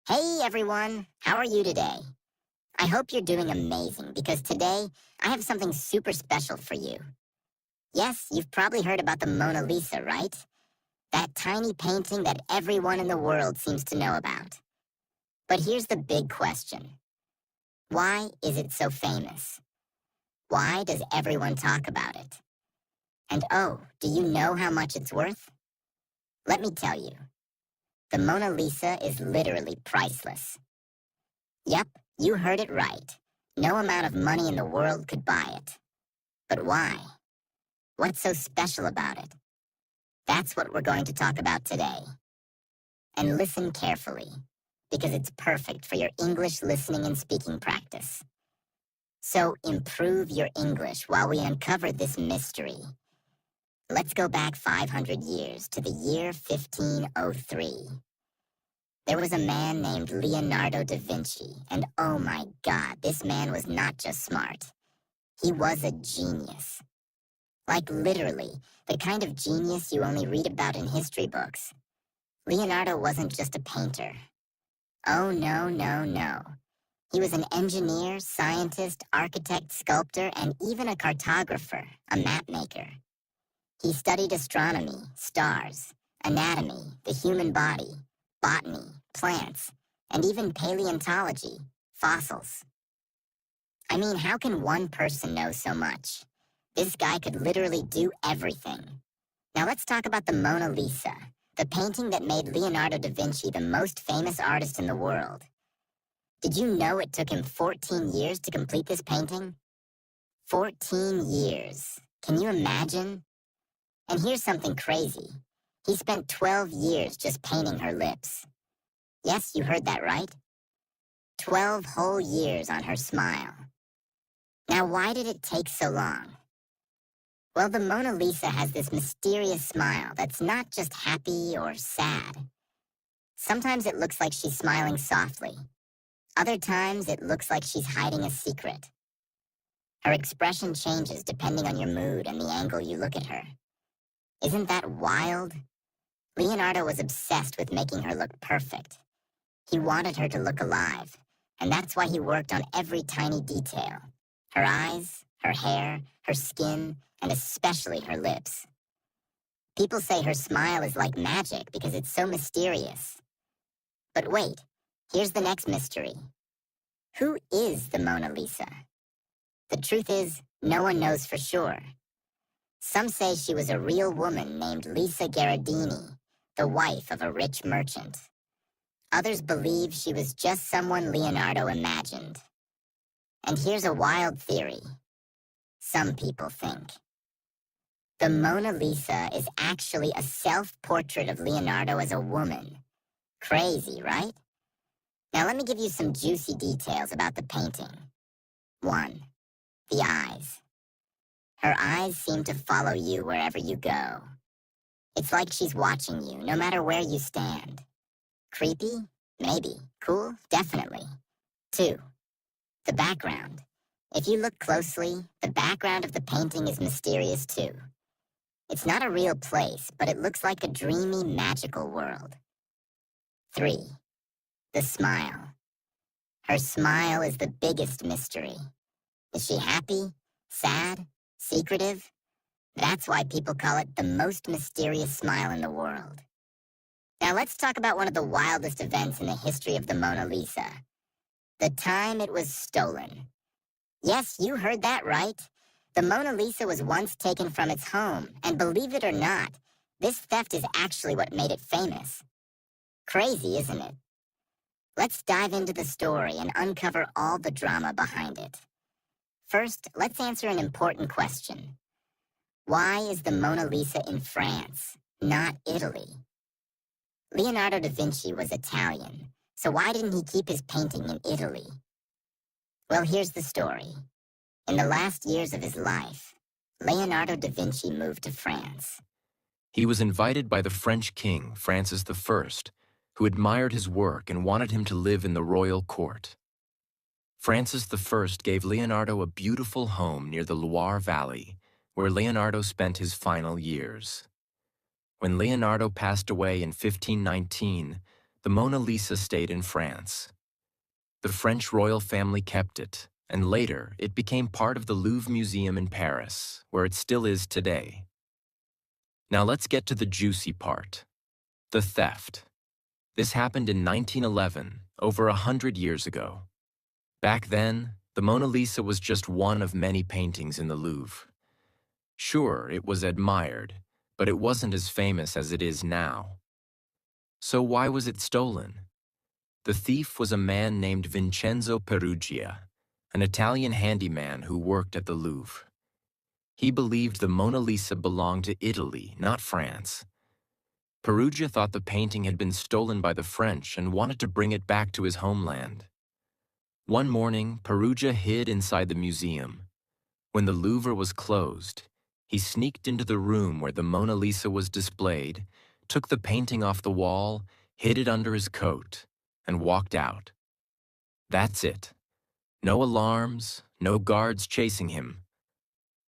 Hey everyone, how are you today? I hope you're doing amazing because today I have something super special for you. Yes, you've probably heard about the Mona Lisa, right? That tiny painting that everyone in the world seems to know about. But here's the big question. Why is it so famous? Why does everyone talk about it? And oh, do you know how much it's worth? Let me tell you. The Mona Lisa is literally priceless. Yep, you heard it right. No amount of money in the world could buy it. But why? What's so special about it? That's what we're going to talk about today. And listen carefully, because it's perfect for your English listening and speaking practice. So improve your English while we uncover this mystery. Let's go back 500 years to the year 1503. There was a man named Leonardo da Vinci, and oh my God, this man was not just smart. He was a genius. Like literally, the kind of genius you only read about in history books. Leonardo wasn't just a painter. Oh no, no, no. He was an engineer, scientist, architect, sculptor, and even a cartographer, a map maker. He studied astronomy, stars, anatomy, the human body, botany, plants, and even paleontology, fossils. I mean, how can one person know so much? This guy could literally do everything. Now let's talk about the Mona Lisa, the painting that made Leonardo da Vinci the most famous artist in the world. Did you know it took him 14 years to complete this painting? 14 years. Can you imagine? And here's something crazy. He spent 12 years just painting her lips. Yes, you heard that right. 12 whole years on her smile. Now, why did it take so long? Well, the Mona Lisa has this mysterious smile that's not just happy or sad. Sometimes it looks like she's smiling softly. Other times it looks like she's hiding a secret. Her expression changes depending on your mood and the angle you look at her. Isn't that wild? Leonardo was obsessed with making her look perfect. He wanted her to look alive, and that's why he worked on every tiny detail. Her eyes, her hair, her skin, and especially her lips. People say her smile is like magic because it's so mysterious. But wait, here's the next mystery. Who is the Mona Lisa? The truth is, no one knows for sure. Some say she was a real woman named Lisa Gherardini, the wife of a rich merchant. Others believe she was just someone Leonardo imagined. And here's a wild theory. Some people think the Mona Lisa is actually a self-portrait of Leonardo as a woman. Crazy, right? Now let me give you some juicy details about the painting. 1. The eyes. Her eyes seem to follow you wherever you go. It's like she's watching you, no matter where you stand. Creepy? Maybe. Cool? Definitely. 2. The background. If you look closely, the background of the painting is mysterious too. It's not a real place, but it looks like a dreamy, magical world. 3. The smile. Her smile is the biggest mystery. Is she happy? Sad? Secretive? That's why people call it the most mysterious smile in the world. Now let's talk about one of the wildest events in the history of the Mona Lisa. The time it was stolen. Yes, you heard that right. The Mona Lisa was once taken from its home, and believe it or not, this theft is actually what made it famous. Crazy, isn't it? Let's dive into the story and uncover all the drama behind it. First, let's answer an important question. Why is the Mona Lisa in France, not Italy? Leonardo da Vinci was Italian, so why didn't he keep his painting in Italy? Well, here's the story. In the last years of his life, Leonardo da Vinci moved to France. He was invited by the French king, Francis I, who admired his work and wanted him to live in the royal court. Francis I gave Leonardo a beautiful home near the Loire Valley, where Leonardo spent his final years. When Leonardo passed away in 1519, The Mona Lisa stayed in France. The French royal family kept it, and later it became part of the Louvre Museum in Paris, where it still is today. Now let's get to the juicy part. The theft. This happened in 1911, over 100 years ago. Back then, the Mona Lisa was just one of many paintings in the Louvre. Sure, it was admired, but it wasn't as famous as it is now. So why was it stolen? The thief was a man named Vincenzo Peruggia, an Italian handyman who worked at the Louvre. He believed the Mona Lisa belonged to Italy, not France. Peruggia thought the painting had been stolen by the French and wanted to bring it back to his homeland. One morning, Peruggia hid inside the museum. When the Louvre was closed, he sneaked into the room where the Mona Lisa was displayed, took the painting off the wall, hid it under his coat, and walked out. That's it. No alarms, no guards chasing him.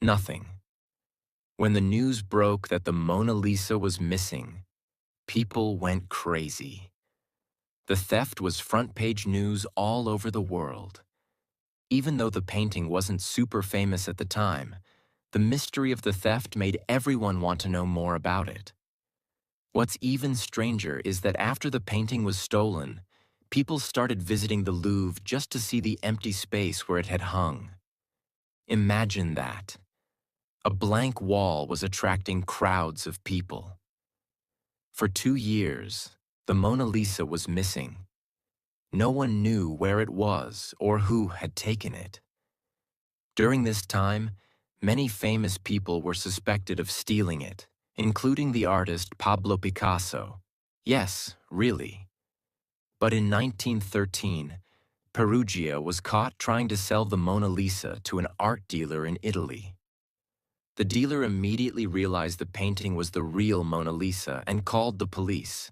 Nothing. When the news broke that the Mona Lisa was missing, people went crazy. The theft was front-page news all over the world. Even though the painting wasn't super famous at the time, the mystery of the theft made everyone want to know more about it. What's even stranger is that after the painting was stolen, people started visiting the Louvre just to see the empty space where it had hung. Imagine that. A blank wall was attracting crowds of people. For 2 years, the Mona Lisa was missing. No one knew where it was or who had taken it. During this time, many famous people were suspected of stealing it, including the artist Pablo Picasso. Yes, really. But in 1913, Peruggia was caught trying to sell the Mona Lisa to an art dealer in Italy. The dealer immediately realized the painting was the real Mona Lisa and called the police.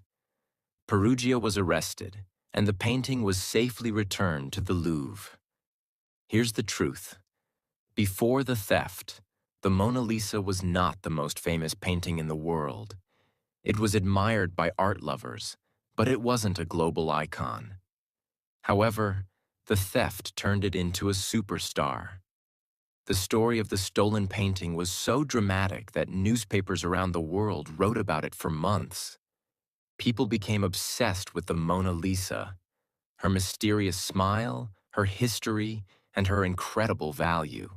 Peruggia was arrested, and the painting was safely returned to the Louvre. Here's the truth. Before the theft, the Mona Lisa was not the most famous painting in the world. It was admired by art lovers, but it wasn't a global icon. However, the theft turned it into a superstar. The story of the stolen painting was so dramatic that newspapers around the world wrote about it for months. People became obsessed with the Mona Lisa, her mysterious smile, her history, and her incredible value.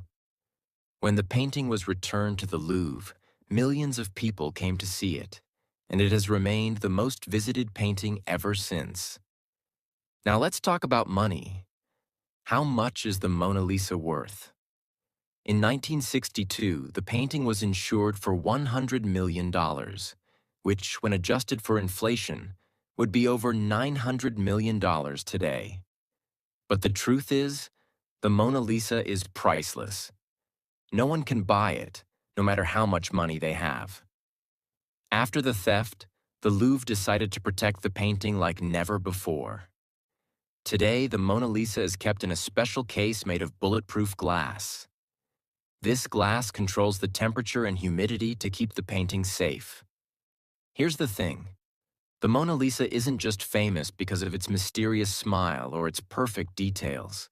When the painting was returned to the Louvre, millions of people came to see it, and it has remained the most visited painting ever since. Now let's talk about money. How much is the Mona Lisa worth? In 1962, the painting was insured for $100 million, which, when adjusted for inflation, would be over $900 million today. But the truth is, the Mona Lisa is priceless. No one can buy it, no matter how much money they have. After the theft, the Louvre decided to protect the painting like never before. Today, the Mona Lisa is kept in a special case made of bulletproof glass. This glass controls the temperature and humidity to keep the painting safe. Here's the thing. The Mona Lisa isn't just famous because of its mysterious smile or its perfect details.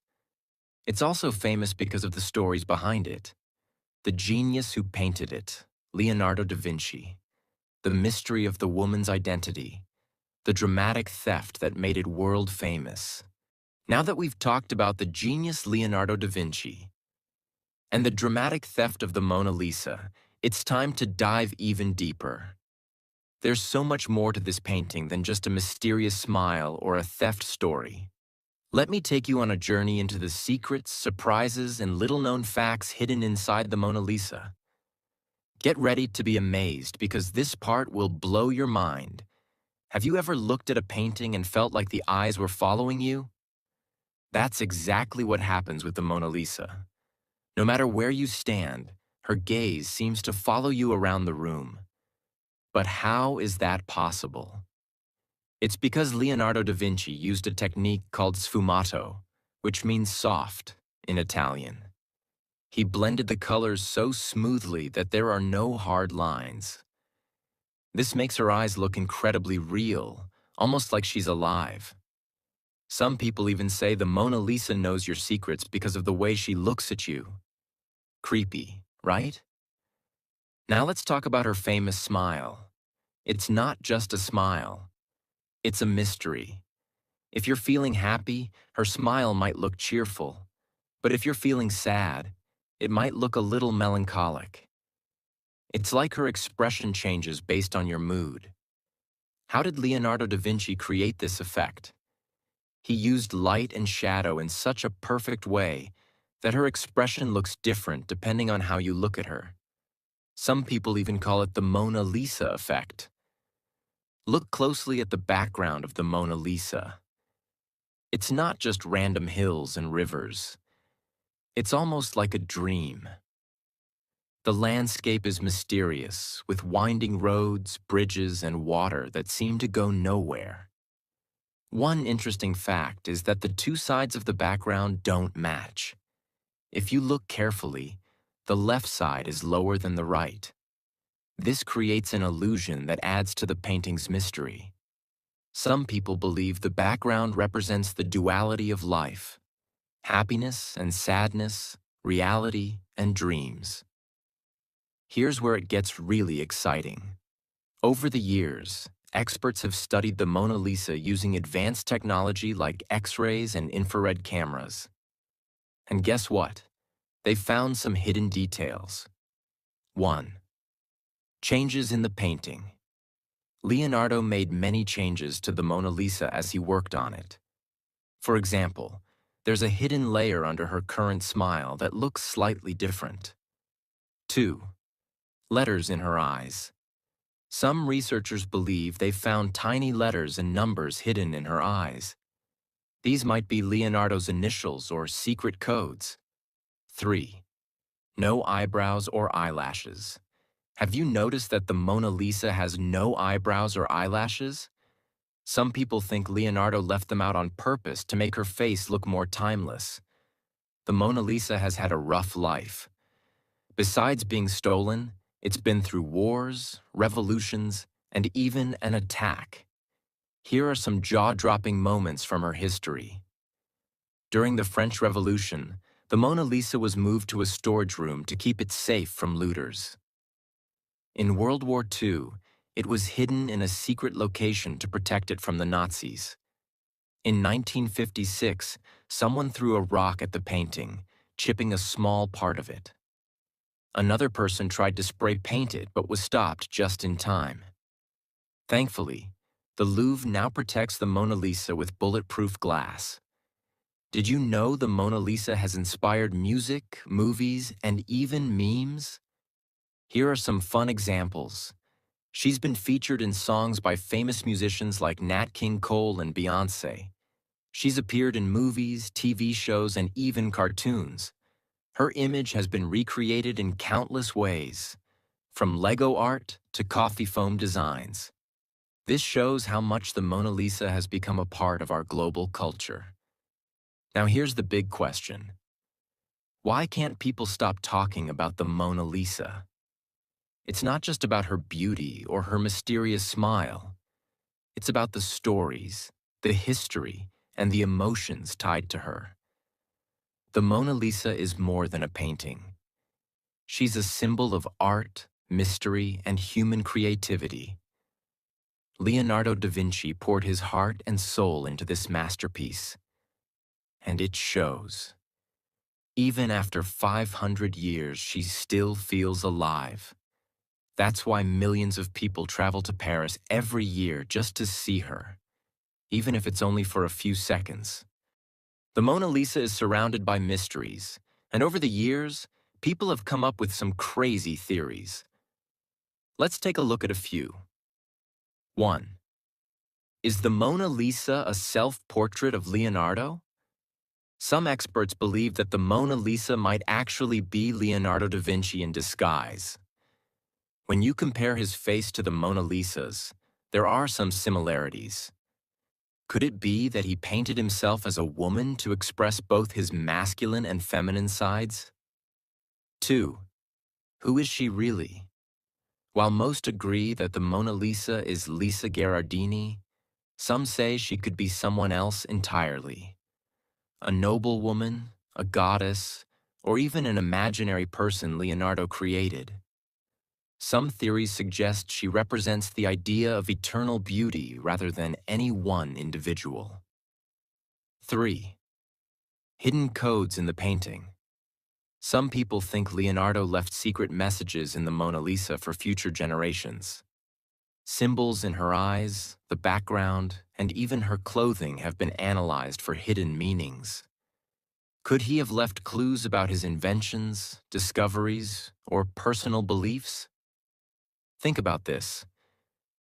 It's also famous because of the stories behind it. The genius who painted it, Leonardo da Vinci. The mystery of the woman's identity. The dramatic theft that made it world famous. Now that we've talked about the genius Leonardo da Vinci and the dramatic theft of the Mona Lisa, it's time to dive even deeper. There's so much more to this painting than just a mysterious smile or a theft story. Let me take you on a journey into the secrets, surprises, and little-known facts hidden inside the Mona Lisa. Get ready to be amazed because this part will blow your mind. Have you ever looked at a painting and felt like the eyes were following you? That's exactly what happens with the Mona Lisa. No matter where you stand, her gaze seems to follow you around the room. But how is that possible? It's because Leonardo da Vinci used a technique called sfumato, which means soft in Italian. He blended the colors so smoothly that there are no hard lines. This makes her eyes look incredibly real, almost like she's alive. Some people even say the Mona Lisa knows your secrets because of the way she looks at you. Creepy, right? Now let's talk about her famous smile. It's not just a smile. It's a mystery. If you're feeling happy, her smile might look cheerful. But if you're feeling sad, it might look a little melancholic. It's like her expression changes based on your mood. How did Leonardo da Vinci create this effect? He used light and shadow in such a perfect way that her expression looks different depending on how you look at her. Some people even call it the Mona Lisa effect. Look closely at the background of the Mona Lisa. It's not just random hills and rivers. It's almost like a dream. The landscape is mysterious, with winding roads, bridges, and water that seem to go nowhere. One interesting fact is that the two sides of the background don't match. If you look carefully, the left side is lower than the right. This creates an illusion that adds to the painting's mystery. Some people believe the background represents the duality of life: happiness and sadness, reality and dreams. Here's where it gets really exciting. Over the years, experts have studied the Mona Lisa using advanced technology like X-rays and infrared cameras. And guess what? They found some hidden details. 1. Changes in the painting. Leonardo made many changes to the Mona Lisa as he worked on it. For example, there's a hidden layer under her current smile that looks slightly different. 2. Letters in her eyes. Some researchers believe they found tiny letters and numbers hidden in her eyes. These might be Leonardo's initials or secret codes. 3. No eyebrows or eyelashes. Have you noticed that the Mona Lisa has no eyebrows or eyelashes? Some people think Leonardo left them out on purpose to make her face look more timeless. The Mona Lisa has had a rough life. Besides being stolen, it's been through wars, revolutions, and even an attack. Here are some jaw-dropping moments from her history. During the French Revolution, the Mona Lisa was moved to a storage room to keep it safe from looters. In World War II, it was hidden in a secret location to protect it from the Nazis. In 1956, someone threw a rock at the painting, chipping a small part of it. Another person tried to spray paint it but was stopped just in time. Thankfully, the Louvre now protects the Mona Lisa with bulletproof glass. Did you know the Mona Lisa has inspired music, movies, and even memes? Here are some fun examples. She's been featured in songs by famous musicians like Nat King Cole and Beyoncé. She's appeared in movies, TV shows, and even cartoons. Her image has been recreated in countless ways, from Lego art to coffee foam designs. This shows how much the Mona Lisa has become a part of our global culture. Now here's the big question. Why can't people stop talking about the Mona Lisa? It's not just about her beauty or her mysterious smile. It's about the stories, the history, and the emotions tied to her. The Mona Lisa is more than a painting. She's a symbol of art, mystery, and human creativity. Leonardo da Vinci poured his heart and soul into this masterpiece, and it shows. Even after 500 years, she still feels alive. That's why millions of people travel to Paris every year just to see her, even if it's only for a few seconds. The Mona Lisa is surrounded by mysteries, and over the years, people have come up with some crazy theories. Let's take a look at a few. 1. Is the Mona Lisa a self-portrait of Leonardo? Some experts believe that the Mona Lisa might actually be Leonardo da Vinci in disguise. When you compare his face to the Mona Lisa's, there are some similarities. Could it be that he painted himself as a woman to express both his masculine and feminine sides? 2. Who is she really? While most agree that the Mona Lisa is Lisa Gherardini, Some say she could be someone else entirely, a noble woman, a goddess, or even an imaginary person Leonardo created. Some theories suggest she represents the idea of eternal beauty rather than any one individual. 3. Hidden codes in the painting. Some people think Leonardo left secret messages in the Mona Lisa for future generations. Symbols in her eyes, the background, and even her clothing have been analyzed for hidden meanings. Could he have left clues about his inventions, discoveries, or personal beliefs? Think about this.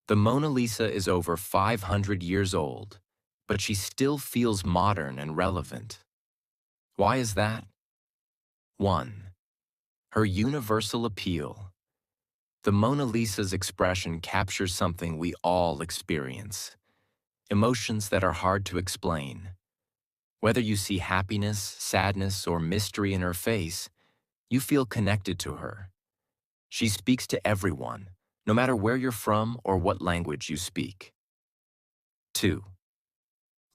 The Mona Lisa is over 500 years old, but she still feels modern and relevant. Why is that? 1. Her universal appeal. The Mona Lisa's expression captures something we all experience, emotions that are hard to explain. Whether you see happiness, sadness, or mystery in her face, you feel connected to her. She speaks to everyone, no matter where you're from or what language you speak. 2.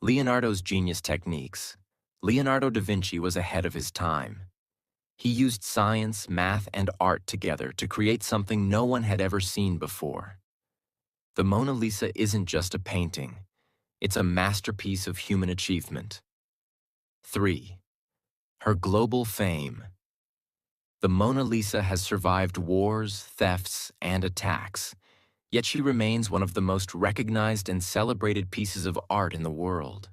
Leonardo's genius techniques. Leonardo da Vinci was ahead of his time. He used science, math, and art together to create something no one had ever seen before. The Mona Lisa isn't just a painting. It's a masterpiece of human achievement. 3. Her global fame. The Mona Lisa has survived wars, thefts, and attacks, yet she remains one of the most recognized and celebrated pieces of art in the world.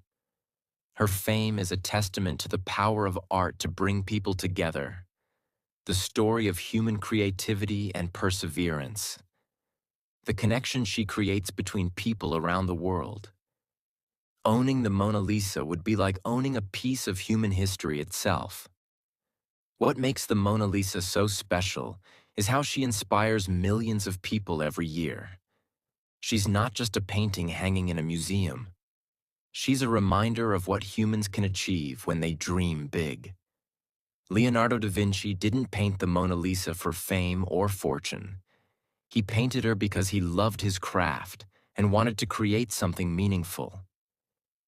Her fame is a testament to the power of art to bring people together, the story of human creativity and perseverance, the connection she creates between people around the world. Owning the Mona Lisa would be like owning a piece of human history itself. What makes the Mona Lisa so special is how she inspires millions of people every year. She's not just a painting hanging in a museum. She's a reminder of what humans can achieve when they dream big. Leonardo da Vinci didn't paint the Mona Lisa for fame or fortune. He painted her because he loved his craft and wanted to create something meaningful.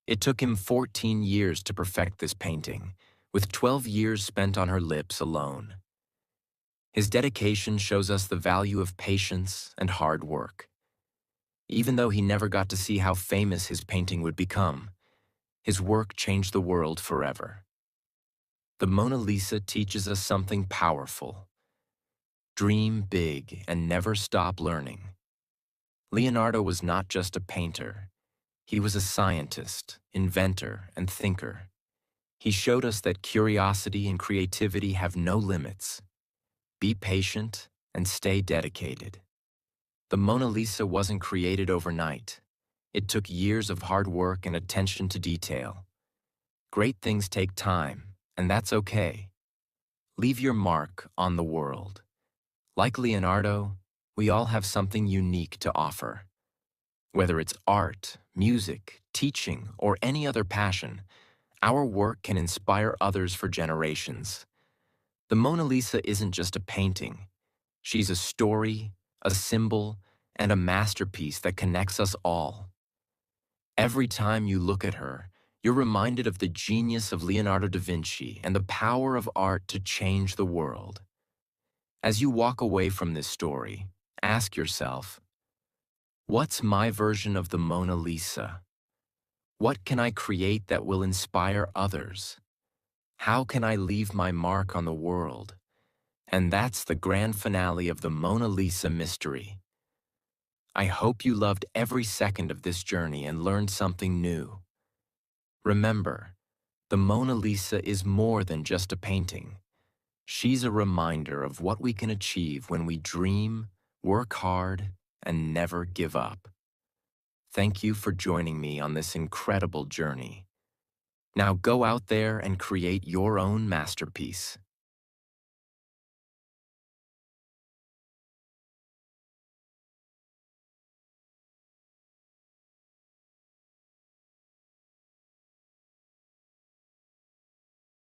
It took him 14 years to perfect this painting, with 12 years spent on her lips alone. His dedication shows us the value of patience and hard work. Even though he never got to see how famous his painting would become, his work changed the world forever. The Mona Lisa teaches us something powerful. Dream big and never stop learning. Leonardo was not just a painter. He was a scientist, inventor, and thinker. He showed us that curiosity and creativity have no limits. Be patient and stay dedicated. The Mona Lisa wasn't created overnight. It took years of hard work and attention to detail. Great things take time, and that's okay. Leave your mark on the world. Like Leonardo, we all have something unique to offer. Whether it's art, music, teaching, or any other passion, our work can inspire others for generations. The Mona Lisa isn't just a painting. She's a story, a symbol, and a masterpiece that connects us all. Every time you look at her, you're reminded of the genius of Leonardo da Vinci and the power of art to change the world. As you walk away from this story, ask yourself, what's my version of the Mona Lisa? What can I create that will inspire others? How can I leave my mark on the world? And that's the grand finale of the Mona Lisa mystery. I hope you loved every second of this journey and learned something new. Remember, the Mona Lisa is more than just a painting. She's a reminder of what we can achieve when we dream, work hard, and never give up. Thank you for joining me on this incredible journey. Now go out there and create your own masterpiece.